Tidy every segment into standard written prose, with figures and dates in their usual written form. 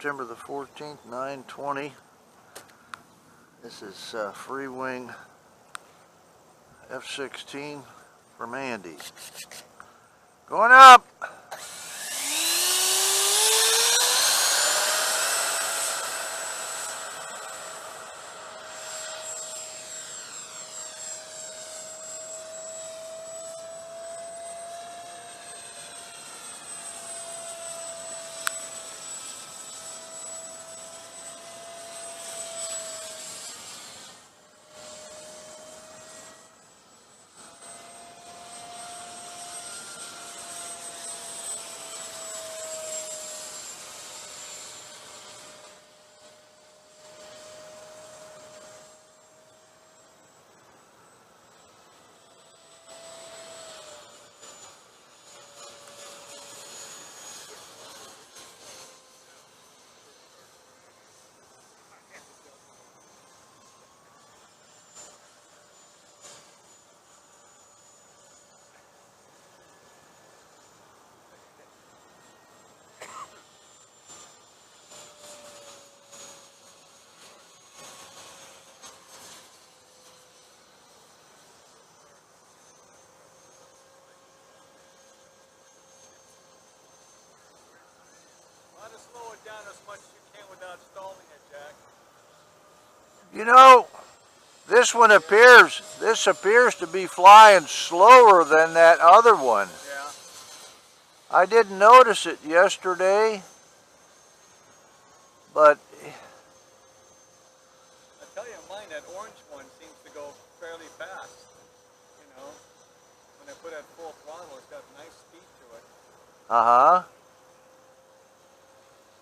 September the 14th, 9:20. This is free wing F-16 from Andy. Going up! Slow it down as much as you can without stalling it, Jack. You know, this appears to be flying slower than that other one. Yeah. I didn't notice it yesterday, but I tell you, mine, that orange one seems to go fairly fast. You know, when I put it at full throttle, it's got nice speed to it. uh-huh.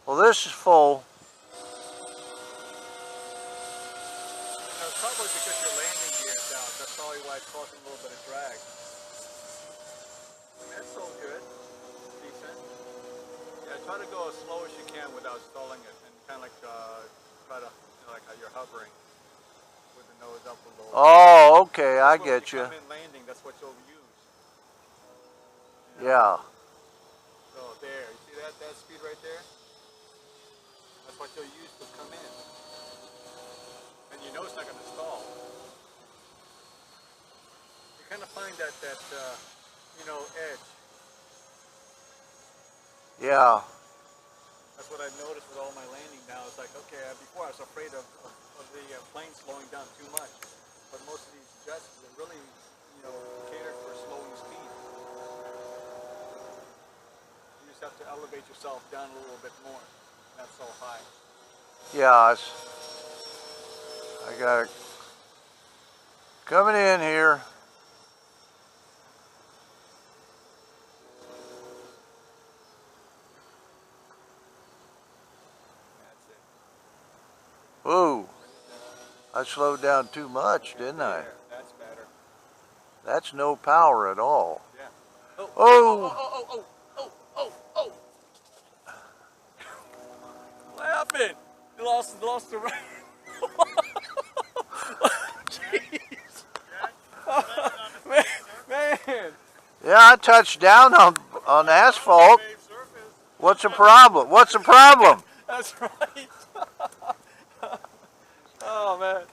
Well, this is full. It's probably because your landing gear is out. That's probably why it's causing a little bit of drag. That's so good. Decent. Yeah, try to go as slow as you can without stalling it, and kind of like try to, you know, like how you're hovering with the nose up a little. Oh, okay, I get you. When you come in landing, that's what you'll use. You know? Yeah. So there, you see that speed right there? That's what you'll use to come in. And you know it's not going to stall. You kind of find that you know, edge. Yeah. That's what I've noticed with all my landing now. It's like, okay, before I was afraid of the plane slowing down too much. But most of these jets, they're really, you know, catered for slowing speed. You just have to elevate yourself down a little bit more. Not so high. Yeah, I got it coming in here. That's it. Whoa, I slowed down too much, didn't I? That's better. That's no power at all. Yeah. Oh! Oh! What happened? You lost the right. Jeez. Man. Yeah, I touched down on asphalt. What's the problem? What's the problem? That's right. Oh man.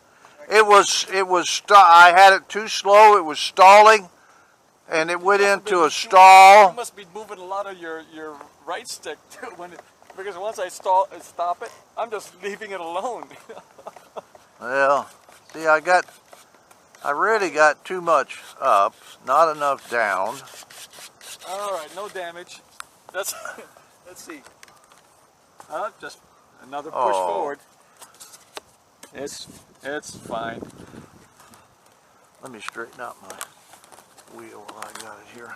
I had it too slow. It was stalling, and it went into a stall. You must be moving a lot of your right stick too, because once I stop it, I'm just leaving it alone. Well, see, I really got too much up, not enough down. All right, no damage. Let's see. Just another push forward. It's fine. Let me straighten out my wheel while I got it here.